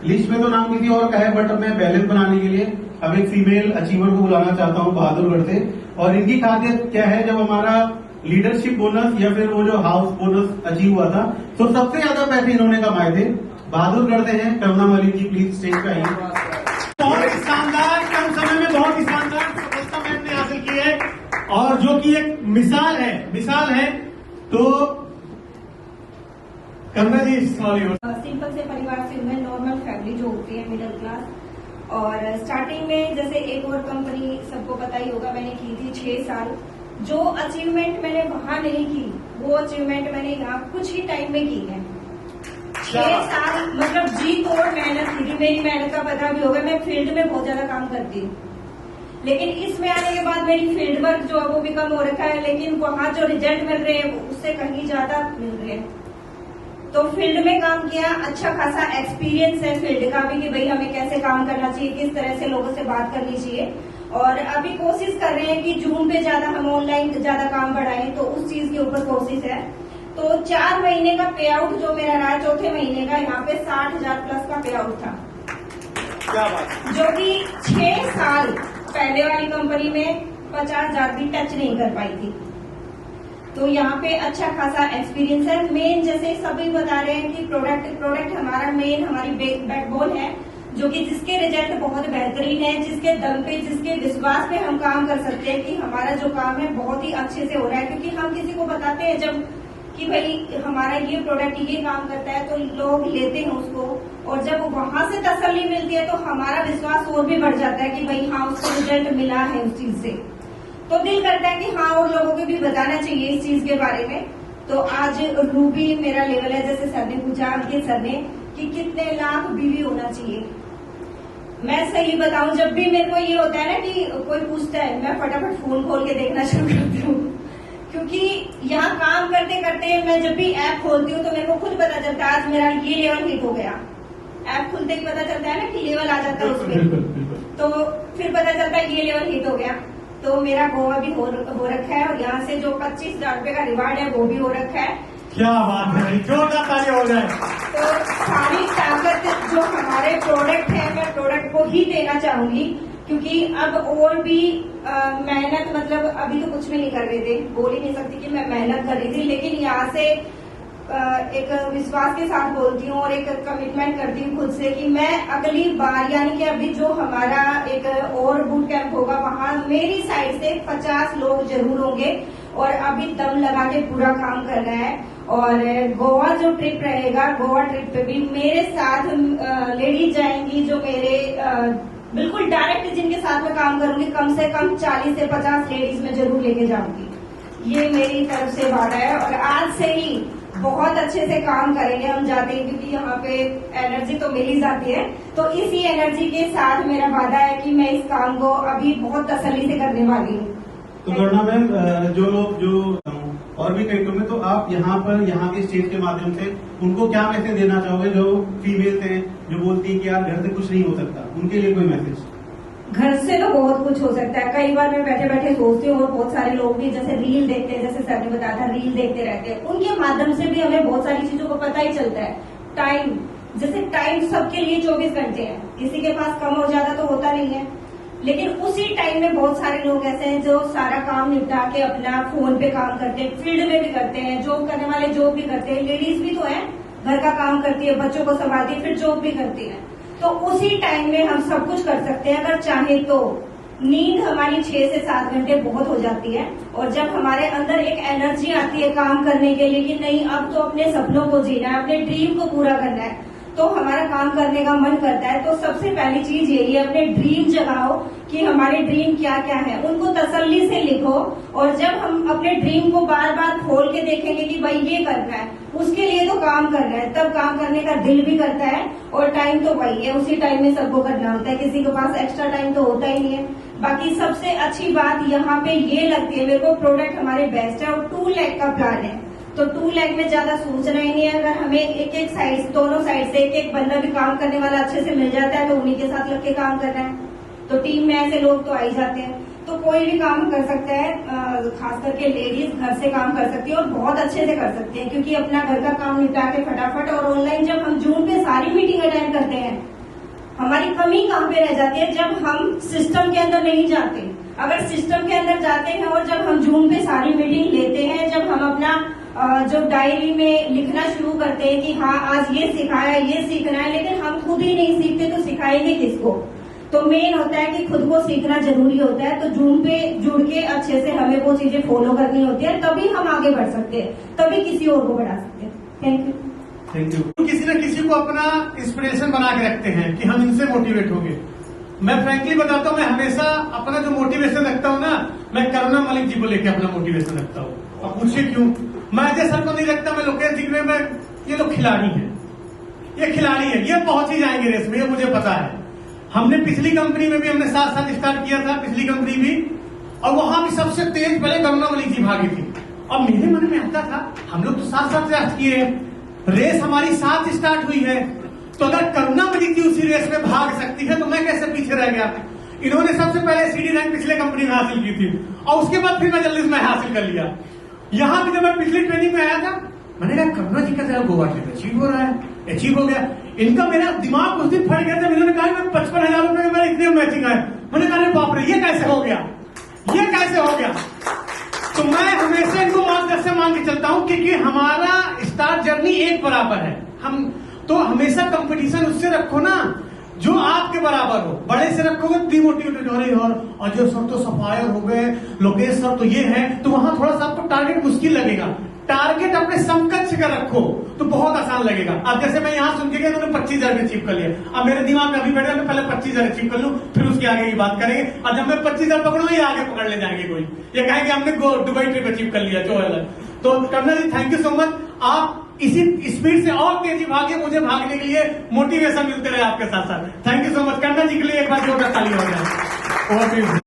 List में तो नाम किसी और का है, बट मैं बैलेंस बनाने के लिए अब एक फीमेल अचीवर को बुलाना चाहता हूँ बहादुरगढ़ से। और इनकी खासियत क्या है, जब हमारा लीडरशिप बोनस या फिर वो जो हाउस बोनस अचीव हुआ था तो सबसे ज्यादा पैसे इन्होंने कमाए थे। बहादुरगढ़ से हैं करुणा मलिक जी, प्लीज स्टेज पे आइए। बहुत ही शानदार, कम समय में बहुत ही शानदार सफलता मैम ने हासिल की है और जो कि एक मिसाल है। तो करुणा जी, सिंपल से परिवार से मैं, नॉर्मल फैमिली जो होती है, मिडिल क्लास। और स्टार्टिंग में जैसे एक और कंपनी सबको पता ही होगा, मैंने की थी 6 साल। जो अचीवमेंट मैंने वहां नहीं की वो अचीवमेंट मैंने यहाँ कुछ ही टाइम में की है। 6 साल मतलब जी तोड़ मेहनत की थी। मेरी मेहनत का पता भी होगा, मैं फील्ड में बहुत ज्यादा काम करती हूँ, लेकिन इसमें आने के बाद मेरी फील्ड वर्क जो है वो भी कम हो रखा है, लेकिन वहां जो रिजल्ट मिल रहे हैं उससे कहीं ज्यादा मिल रहे हैं। तो फील्ड में काम किया, अच्छा खासा एक्सपीरियंस है फील्ड का भी कि भाई हमें कैसे काम करना चाहिए, किस तरह से लोगों से बात करनी चाहिए। और अभी कोशिश कर रहे हैं कि जून पे ज्यादा हम ऑनलाइन ज्यादा काम बढ़ाएं, तो उस चीज के ऊपर कोशिश है। तो 4 महीने का पे आउट जो मेरा रहा, चौथे महीने का यहाँ पे 60,000 प्लस का पे आउट था। क्या बात। जो कि 6 साल पहले वाली कंपनी में 50,000 भी टच नहीं कर पाई थी। तो यहाँ पे अच्छा खासा एक्सपीरियंस है। मेन जैसे सभी बता रहे हैं कि प्रोडक्ट हमारा मेन, हमारी बैकबोन है, जो कि जिसके रिजल्ट बहुत बेहतरीन है, जिसके दम पे, जिसके विश्वास पे हम काम कर सकते हैं कि हमारा जो काम है बहुत ही अच्छे से हो रहा है। क्योंकि हम किसी को बताते हैं जब कि भाई हमारा ये प्रोडक्ट ये काम करता है, तो लोग लेते हैं उसको, और जब वहां से तसल्ली मिलती है तो हमारा विश्वास और भी बढ़ जाता है कि भाई हाँ, उसको रिजल्ट मिला है उस चीज से। तो दिल करता है कि हाँ, और लोगों को भी बताना चाहिए इस चीज के बारे में। तो आज रूबी मेरा लेवल है, जैसे सर ने पूछा अंकित सर ने कि कितने लाख बीवी होना चाहिए। मैं सही बताऊं, जब भी मेरे को ये होता है ना कि कोई पूछता है, मैं फटाफट फोन खोल के देखना शुरू करती हूँ। क्योंकि यहाँ काम करते करते मैं जब भी ऐप खोलती हूँ तो मेरे को खुद पता चलता है आज मेरा ये लेवल हिट हो गया। ऐप खुलते ही पता चलता है ना कि लेवल आ जाता है उसमें, तो फिर पता चलता है ये लेवल हिट हो गया। तो मेरा गोवा भी हो रखा है, और यहाँ से जो 25,000 रुपए का रिवार्ड है वो भी हो रखा है। क्या बात है, जोरदार ताली हो जाए। तो सारी ताकत जो हमारे प्रोडक्ट है, मैं प्रोडक्ट को ही देना चाहूंगी, क्योंकि अब और भी मेहनत, मतलब अभी तो कुछ भी नहीं कर रहे थे, बोल ही नहीं सकती कि मैं मेहनत कर रही थी, लेकिन यहाँ से एक विश्वास के साथ बोलती हूँ और एक कमिटमेंट करती हूँ खुद से कि मैं अगली बार, यानी कि अभी जो हमारा एक और बूट कैंप होगा वहाँ मेरी साइड से 50 लोग जरूर होंगे, और अभी दम लगा के पूरा काम करना है। और गोवा जो ट्रिप रहेगा, गोवा ट्रिप पे भी मेरे साथ लेडीज जाएंगी, जो मेरे बिल्कुल डायरेक्ट जिनके साथ में काम करूंगी, कम से कम 40 से 50 लेडीज में जरूर लेके जाऊंगी। ये मेरी तरफ से वादा है, और आज से ही बहुत अच्छे से काम करेंगे हम जाते हैं, क्योंकि यहाँ पे एनर्जी तो मिल ही जाती है। तो इसी एनर्जी के साथ मेरा वादा है कि मैं इस काम को अभी बहुत तसल्ली से करने वाली हूँ। तो करुणा मैम, जो लोग जो और भी कई में, तो आप यहाँ पर यहाँ के स्टेज के माध्यम से उनको क्या मैसेज देना चाहोगे, जो फीमेल्स हैं जो बोलती है कि यार घर से कुछ नहीं हो सकता, उनके लिए कोई मैसेज? घर से तो बहुत कुछ हो सकता है। कई बार मैं बैठे बैठे सोचती हूँ, और बहुत सारे लोग भी जैसे रील देखते हैं, जैसे सर ने बताया था रील देखते रहते हैं, उनके माध्यम से भी हमें बहुत सारी चीजों को पता ही चलता है। टाइम, जैसे टाइम सबके लिए 24 घंटे है, किसी के पास कम और ज्यादा तो होता नहीं है, लेकिन उसी टाइम में बहुत सारे लोग ऐसे हैं जो सारा काम निपटा के अपना फोन पे काम करते हैं, फील्ड में भी करते हैं, जॉब करने वाले जॉब भी करते हैं, लेडीज भी तो है, घर का काम करती है, बच्चों को संभालती है, फिर जॉब भी करती है। तो उसी टाइम में हम सब कुछ कर सकते हैं अगर चाहे तो। नींद हमारी 6 से 7 घंटे बहुत हो जाती है, और जब हमारे अंदर एक एनर्जी आती है काम करने के लिए कि नहीं अब तो अपने सपनों को जीना है, अपने ड्रीम को पूरा करना है, तो हमारा काम करने का मन करता है। तो सबसे पहली चीज यही है, अपने ड्रीम जगाओ कि हमारे ड्रीम क्या क्या है, उनको तसल्ली से लिखो, और जब हम अपने ड्रीम को बार बार खोल के देखेंगे कि भाई ये करना है, उसके लिए तो काम करना है, तब काम करने का दिल भी करता है। और टाइम तो वही है, उसी टाइम में सबको करना होता है, किसी के पास एक्स्ट्रा टाइम तो होता ही नहीं है। बाकी सबसे अच्छी बात यहाँ पे ये लगती है मेरे को, प्रोडक्ट हमारे बेस्ट है, और 2 लाख का प्लान है, तो 2 लाख में ज्यादा सोचना ही नहीं है। अगर हमें एक साइड, दोनों साइड से एक बंदा भी काम करने वाला अच्छे से मिल जाता है, तो उन्हीं के साथ लग के काम करना है। तो टीम में ऐसे लोग तो आ ही जाते हैं। तो कोई भी काम कर सकता है, खास करके लेडीज घर से काम कर सकती है और बहुत अच्छे से कर सकती है, क्योंकि अपना घर का काम निपटा के फटाफट। और ऑनलाइन जब हम जूम पे सारी मीटिंग अटेंड करते हैं, हमारी कमी कहाँ पे रह जाती है, जब हम सिस्टम के अंदर नहीं जाते। अगर सिस्टम के अंदर जाते हैं और जब हम जूम पे सारी मीटिंग लेते हैं, जब हम अपना जो डायरी में लिखना शुरू करते हैं कि हाँ आज ये सिखाया, ये सीखना है, लेकिन हम खुद ही नहीं सीखते तो सिखाएंगे किसको। तो मेन होता है कि खुद को सीखना जरूरी होता है। तो जूम पे जुड़ के अच्छे से हमें वो चीजें फॉलो करनी होती है, तभी हम आगे बढ़ सकते हैं, तभी किसी और को बढ़ा सकते हैं। Thank you. किसी न किसी को अपना इंस्पिरेशन बना के रखते हैं कि हम इनसे मोटिवेट होंगे। मैं फ्रैंकली बताता हूँ, मैं हमेशा अपना जो मोटिवेशन रखता हूँ ना, मैं करुणा मलिक जी को लेकर अपना मोटिवेशन रखता हूँ। अब पूछिए क्यों? मैं अजय सर को नहीं रखता, मैं लोकेश जी में, ये लोग खिलाड़ी हैं, ये खिलाड़ी है, ये पहुंच ही जाएंगे रेस में, ये मुझे पता है। हमने पिछली कंपनी में भी हमने साथ साथ स्टार्ट किया था, पिछली कंपनी भी, और वहां भी सबसे तेज पहले करुणा मलिक जी भागी थी। और मेरे मन में आता था हम लोग तो साथ साथ स्टार्ट किए हैं, रेस हमारी साथ स्टार्ट हुई है, तो अगर करुणा मलिक जी उसी रेस में भाग सकती है तो मैं कैसे पीछे रह गया? इन्होंने सबसे पहले सीडी रैंक पिछले कंपनी में हासिल की थी और उसके बाद फिर मैं जल्दी में हासिल कर लिया। यहां भी जब मैं पिछली ट्रेनिंग में आया था, मैंने कहा करुणा जी का जरा गोवा ट्रिप अचीव हो रहा है, अचीव हो गया। इनका मेरा दिमाग उस दिन फट गया था, इन्होंने कहा मैं 55,000 रुपए में इतने मैचिंग आए। मैंने कहा अरे बाप रे, ये कैसे हो गया, ये कैसे हो गया? तो मैं हमेशा इनको मार्गदर्शन मांग के चलता हूं, क्योंकि हमारा स्टार जर्नी एक बराबर है। हम तो हमेशा कंपटीशन उससे रखो ना जो आपके बराबर हो, बड़े से रखोगे डिमोटिवेटेड हो रही। और अजय सर तो सफायर हो गए, लोकेश सर तो ये है, तो वहां थोड़ा सा आपको टारगेट मुश्किल लगेगा। टारगेट अपने समकक्ष का रखो तो बहुत आसान लगेगा। अब जैसे मैं यहाँ सुन के गया, उन्होंने 25,000 अचीव कर लिया। अब मेरे दिमाग में अभी बैठा, मैं पहले 25,000 अचीव कर लूं, फिर उसके आगे की बात करेंगे। और जब मैं 25,000 पकड़ूंगा, ये आगे पकड़ ले जाएंगे कोई, ये कहेंगे हमने दुबई ट्रिप अचीव कर लिया जो अलग। तो colonel ji thank you so much, आप इसी स्पीड से और तेजी भागे, मुझे भागने के लिए मोटिवेशन मिलते रहे आपके साथ साथ। Thank you so much colonel ji के लिए एक बार जोरदार ताली हो जाए।